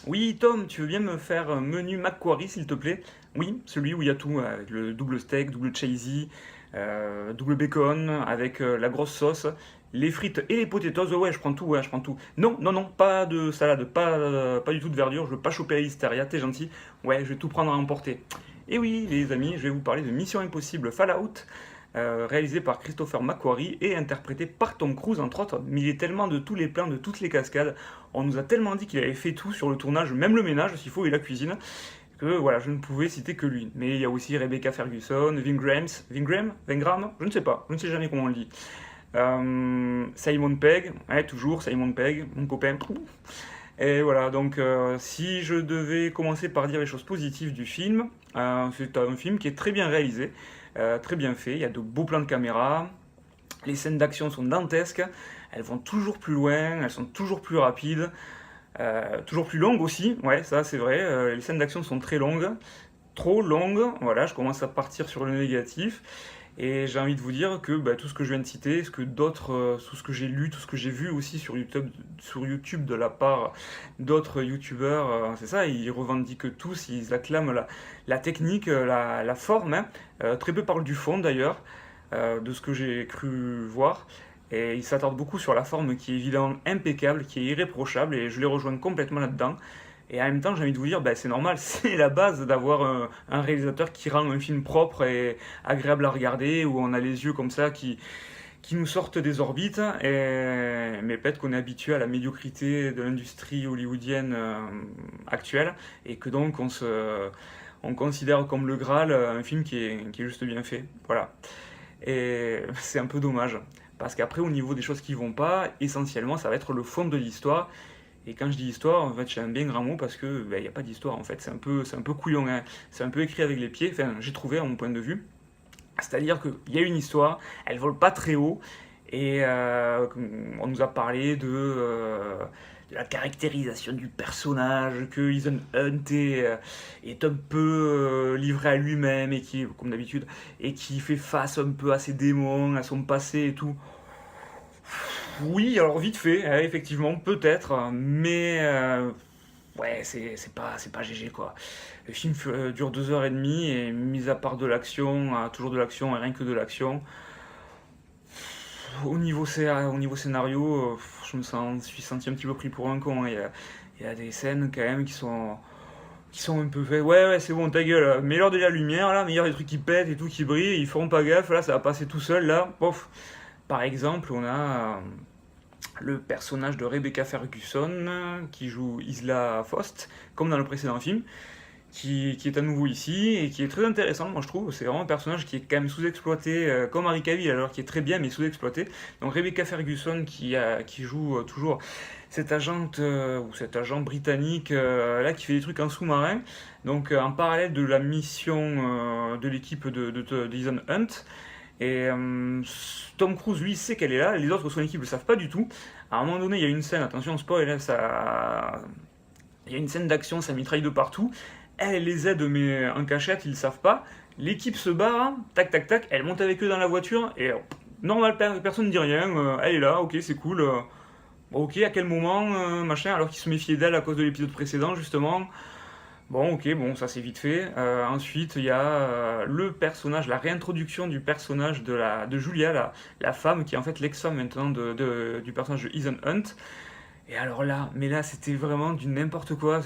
Oui, Tom, tu veux bien me faire un menu Macquarie, s'il te plaît? Oui, celui où il y a tout, avec le double steak, double cheesy, double bacon, avec la grosse sauce, les frites et les potatoes. Ouais, je prends tout, ouais, je prends tout. Non, non, non, pas de salade, pas du tout de verdure, je veux pas choper la listeria, t'es gentil. Ouais, je vais tout prendre à emporter. Et oui, les amis, je vais vous parler de Mission Impossible Fallout, réalisé par Christopher McQuarrie et interprété par Tom Cruise, entre autres. Mais il est tellement de tous les plans, de toutes les cascades. On nous a tellement dit qu'il avait fait tout sur le tournage, même le ménage s'il faut et la cuisine, que voilà, je ne pouvais citer que lui. Mais il y a aussi Rebecca Ferguson, Vingram, je ne sais pas, je ne sais jamais comment on le dit. Simon Pegg, ouais, toujours Simon Pegg, mon copain. Et voilà, donc si je devais commencer par dire les choses positives du film, c'est un film qui est très bien réalisé, très bien fait, il y a de beaux plans de caméra, les scènes d'action sont dantesques, elles vont toujours plus loin, elles sont toujours plus rapides, toujours plus longues aussi, ouais, ça c'est vrai, les scènes d'action sont très longues, trop longues, voilà, je commence à partir sur le négatif, et j'ai envie de vous dire que bah, tout ce que je viens de citer, ce que d'autres, tout ce que j'ai lu, tout ce que j'ai vu aussi sur YouTube de la part d'autres youtubeurs, c'est ça, ils revendiquent tous, ils acclament la technique, la forme, hein. Très peu parlent du fond d'ailleurs, de ce que j'ai cru voir. Et ils s'attardent beaucoup sur la forme qui est évidemment impeccable, qui est irréprochable, et je les rejoins complètement là-dedans. Et en même temps, j'ai envie de vous dire, ben, c'est normal, c'est la base d'avoir un réalisateur qui rend un film propre et agréable à regarder, où on a les yeux comme ça qui nous sortent des orbites. Mais peut-être qu'on est habitué à la médiocrité de l'industrie hollywoodienne actuelle, et que donc on considère comme le Graal un film qui est juste bien fait. Voilà. Et c'est un peu dommage. Parce qu'après, au niveau des choses qui vont pas, essentiellement, ça va être le fond de l'histoire. Et quand je dis histoire, en fait, j'ai un bien grand mot parce que ben, n'y a pas d'histoire en fait. C'est un peu couillon, hein. C'est un peu écrit avec les pieds. Enfin, j'ai trouvé à mon point de vue. C'est-à-dire qu'il y a une histoire, elle vole pas très haut. Et on nous a parlé de la caractérisation du personnage, que Ethan Hunt est un peu livré à lui-même, et qui, comme d'habitude, et qui fait face un peu à ses démons, à son passé et tout. Oui, alors vite fait, effectivement, peut-être, mais ouais, c'est pas GG quoi. Le film dure 2 heures et demie, et mis à part de l'action, toujours de l'action et rien que de l'action, au niveau scénario, je me suis senti un petit peu pris pour un con, hein. Il y a des scènes quand même qui sont un peu faites. Ouais, ouais, c'est bon, ta gueule, mets-leur de la lumière là, mets-leur des trucs qui pètent et tout, qui brillent, ils feront pas gaffe, là, ça va passer tout seul là, pof. Par exemple, on a le personnage de Rebecca Ferguson qui joue Isla Faust, comme dans le précédent film, qui est à nouveau ici et qui est très intéressant, moi je trouve. C'est vraiment un personnage qui est quand même sous-exploité, comme Henry Cavill, alors qui est très bien mais sous-exploité. Donc Rebecca Ferguson qui joue toujours cette agente ou cet agent britannique là qui fait des trucs en sous-marin, donc en parallèle de la mission de l'équipe d'Ethan Hunt. Et Tom Cruise, lui, sait qu'elle est là, les autres de son équipe ne le savent pas du tout. À un moment donné, il y a une scène, attention, spoil, hein, il y a une scène d'action, ça mitraille de partout. Elle les aide, mais en cachette, ils ne savent pas. L'équipe se barre, tac, tac, tac, elle monte avec eux dans la voiture, et normal, personne ne dit rien, elle est là, ok, c'est cool. Bon, ok, à quel moment, machin, alors qu'ils se méfiaient d'elle à cause de l'épisode précédent, justement. Bon, ok, bon, ça c'est vite fait. Ensuite, il y a le personnage, la réintroduction du personnage de Julia, la femme, qui est en fait l'ex-femme maintenant du personnage de Ethan Hunt. Et alors là, mais là, c'était vraiment du n'importe quoi.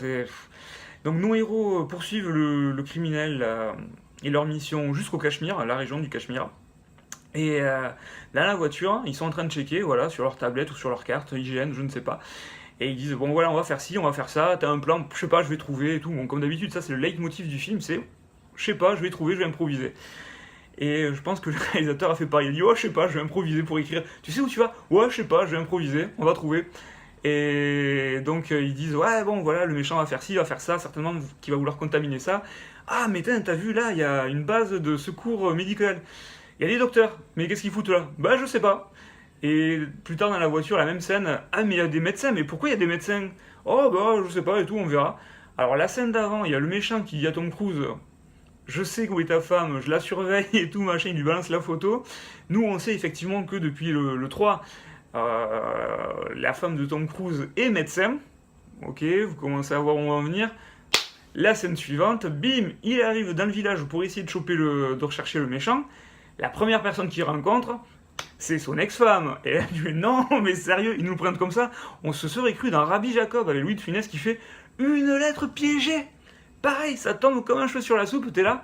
Donc, nos héros poursuivent le criminel et leur mission jusqu'au Cachemire, la région du Cachemire. Et dans la voiture, ils sont en train de checker, voilà, sur leur tablette ou sur leur carte, IGN, je ne sais pas. Et ils disent, bon voilà, on va faire ci, on va faire ça, t'as un plan, je sais pas, je vais trouver et tout. Bon, comme d'habitude, ça c'est le leitmotiv du film, c'est, je sais pas, je vais trouver, je vais improviser. Et je pense que le réalisateur a fait pareil, il dit, oh je sais pas, je vais improviser pour écrire. Tu sais où tu vas? Ouais, je sais pas, je vais improviser, on va trouver. Et donc ils disent, ouais bon voilà, le méchant va faire ci, va faire ça, certainement qui va vouloir contaminer ça. Ah mais t'as vu là, il y a une base de secours médical. Il y a des docteurs, mais qu'est-ce qu'ils foutent là? Bah je sais pas. Et plus tard dans la voiture, la même scène, ah mais il y a des médecins, mais pourquoi il y a des médecins? Oh bah je sais pas et tout, on verra. Alors la scène d'avant, il y a le méchant qui dit à Tom Cruise, je sais où est ta femme, je la surveille et tout machin, il lui balance la photo. Nous on sait effectivement que depuis le 3, la femme de Tom Cruise est médecin. ok, vous commencez à voir où on va en venir. La scène suivante, bim, il arrive dans le village pour essayer de rechercher le méchant. La première personne qu'il rencontre, c'est son ex-femme. Et là, je dis, non, mais sérieux, ils nous le prennent comme ça. On se serait cru dans Rabbi Jacob avec Louis de Funès qui fait une lettre piégée. Pareil, ça tombe comme un cheveu sur la soupe, t'es là.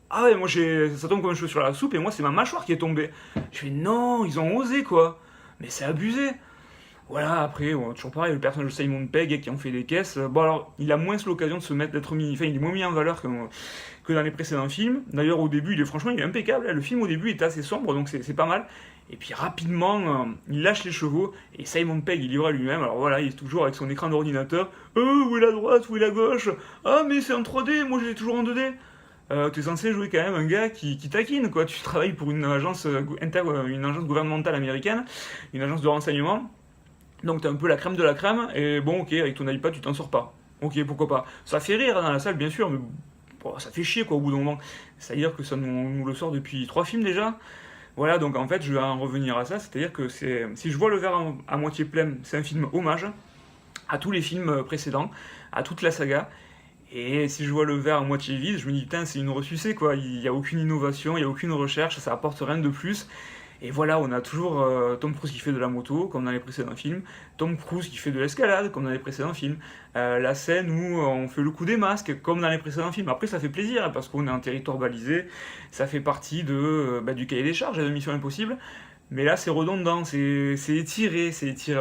Ah ouais, moi ça tombe comme un cheveu sur la soupe et moi c'est ma mâchoire qui est tombée. Je fais non, ils ont osé quoi. Mais c'est abusé. Voilà, après, toujours pareil, le personnage de Simon Pegg qui en fait des caisses. Bon, alors, il a moins l'occasion de se mettre, d'être mis. Enfin, il est moins mis en valeur que dans les précédents films. D'ailleurs, au début, franchement, il est impeccable. Le film, au début, est assez sombre, donc c'est pas mal. Et puis, rapidement, il lâche les chevaux. Et Simon Pegg, il livre à lui-même. Alors voilà, il est toujours avec son écran d'ordinateur. Où est la droite, où est la gauche? Ah, mais c'est en 3D, moi, je l'ai toujours en 2D. Tu es censé jouer quand même un gars qui taquine, quoi. Tu travailles pour une agence gouvernementale américaine, une agence de renseignement. Donc t'es un peu la crème de la crème, et bon ok, avec ton iPad tu t'en sors pas. Ok, pourquoi pas. Ça fait rire dans la salle bien sûr, mais bon, ça fait chier quoi au bout d'un moment. C'est-à-dire que ça nous le sort depuis 3 films déjà. Voilà, donc en fait je vais en revenir à ça, c'est-à-dire que si je vois le verre à moitié plein, c'est un film hommage à tous les films précédents, à toute la saga. Et si je vois le verre à moitié vide, je me dis putain c'est une ressucée quoi, il n'y a aucune innovation, il n'y a aucune recherche, ça apporte rien de plus. Et voilà, on a toujours Tom Cruise qui fait de la moto, comme dans les précédents films, Tom Cruise qui fait de l'escalade, comme dans les précédents films, la scène où on fait le coup des masques, comme dans les précédents films. Après, ça fait plaisir, parce qu'on est en territoire balisé, ça fait partie du cahier des charges de Mission Impossible, mais là, c'est redondant, c'est étiré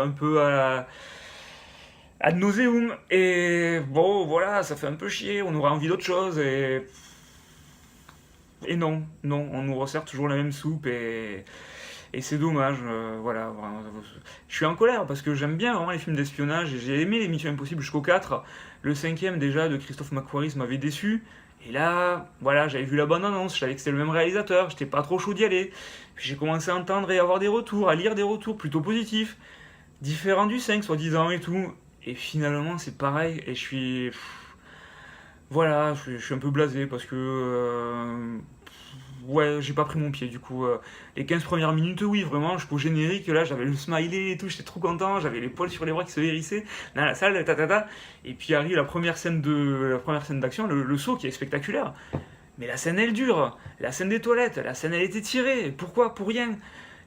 un peu à ad nauseum, et bon, voilà, ça fait un peu chier, on aurait envie d'autre chose, et non, on nous resserre toujours la même soupe et c'est dommage. Voilà, vraiment. Je suis en colère parce que j'aime bien vraiment les films d'espionnage et j'ai aimé les Missions Impossibles jusqu'au 4. Le cinquième déjà de Christophe McQuarrie m'avait déçu. Et là, voilà, j'avais vu la bande-annonce, je savais que c'était le même réalisateur, j'étais pas trop chaud d'y aller. Puis j'ai commencé à entendre et avoir des retours, à lire des retours plutôt positifs, différents du 5 soi-disant et tout. Et finalement, c'est pareil et je suis. Voilà, je suis un peu blasé parce que ouais, j'ai pas pris mon pied du coup. Les 15 premières minutes, oui, vraiment, jusqu'au générique, là, j'avais le smiley et tout, j'étais trop content, j'avais les poils sur les bras qui se hérissaient dans la salle, et puis arrive la première scène d'action, le saut qui est spectaculaire. Mais la scène elle dure, la scène des toilettes, la scène elle était tirée, pourquoi? Pour rien.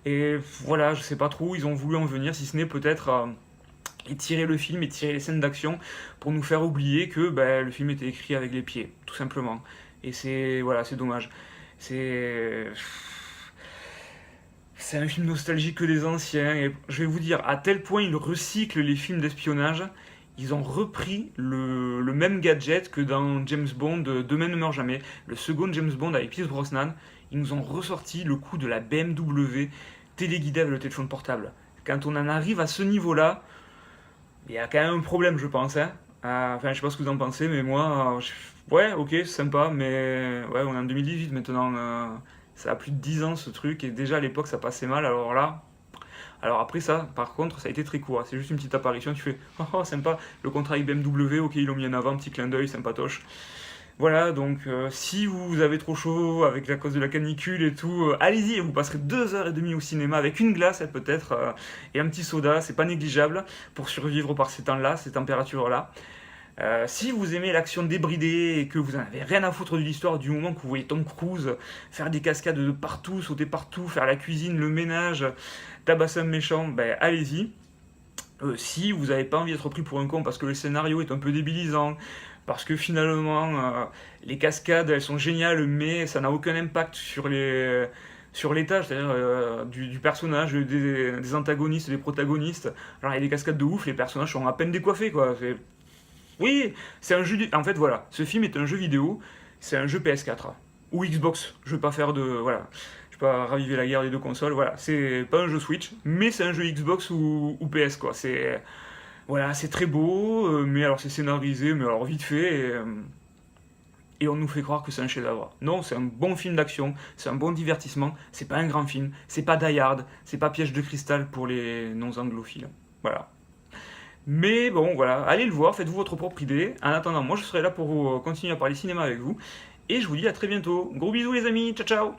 Et voilà, je sais pas trop où ils ont voulu en venir, si ce n'est peut-être étirer le film, étirer les scènes d'action pour nous faire oublier que le film était écrit avec les pieds, tout simplement. Et c'est dommage. C'est un film nostalgique que des anciens, et je vais vous dire, à tel point ils recyclent les films d'espionnage, ils ont repris le même gadget que dans James Bond, Demain ne meurt jamais, le second James Bond avec Pierce Brosnan, ils nous ont ressorti le coup de la BMW téléguidée avec le téléphone portable. Quand on en arrive à ce niveau-là, il y a quand même un problème, je pense. Hein. Enfin, je sais pas ce que vous en pensez, mais moi, ouais, ok, c'est sympa, mais ouais, on est en 2018 maintenant. Ça a plus de 10 ans ce truc, et déjà à l'époque ça passait mal, alors là. Alors après ça, par contre, ça a été très court. C'est juste une petite apparition, tu fais oh sympa, le contrat avec BMW, ok, ils l'ont mis en avant, petit clin d'œil, sympatoche. Voilà, donc si vous avez trop chaud avec la cause de la canicule et tout, allez-y, vous passerez 2h30 au cinéma avec une glace peut-être et un petit soda, c'est pas négligeable pour survivre par ces temps-là, ces températures-là. Si vous aimez l'action débridée et que vous en avez rien à foutre de l'histoire du moment que vous voyez Tom Cruise faire des cascades de partout, sauter partout, faire la cuisine, le ménage, tabasser un méchant, allez-y. Si vous n'avez pas envie d'être pris pour un con parce que le scénario est un peu débilisant, parce que finalement les cascades elles sont géniales mais ça n'a aucun impact sur l'état, c'est-à-dire du personnage, des antagonistes, des protagonistes. Alors il y a des cascades de ouf, les personnages sont à peine décoiffés quoi. Oui, c'est un jeu. En fait voilà, ce film est un jeu vidéo, c'est un jeu PS4 ou Xbox. Je veux pas faire de voilà. Je vais pas raviver la guerre des deux consoles, voilà, c'est pas un jeu Switch, mais c'est un jeu Xbox ou PS quoi. C'est très beau, mais alors c'est scénarisé, mais alors vite fait, et on nous fait croire que c'est un chef-d'œuvre. Non, c'est un bon film d'action, c'est un bon divertissement, c'est pas un grand film, c'est pas Die Hard, c'est pas Piège de cristal pour les non-anglophiles. Voilà. Mais bon, voilà, allez le voir, faites-vous votre propre idée. En attendant, moi je serai là pour continuer à parler cinéma avec vous, et je vous dis à très bientôt. Gros bisous les amis, ciao ciao!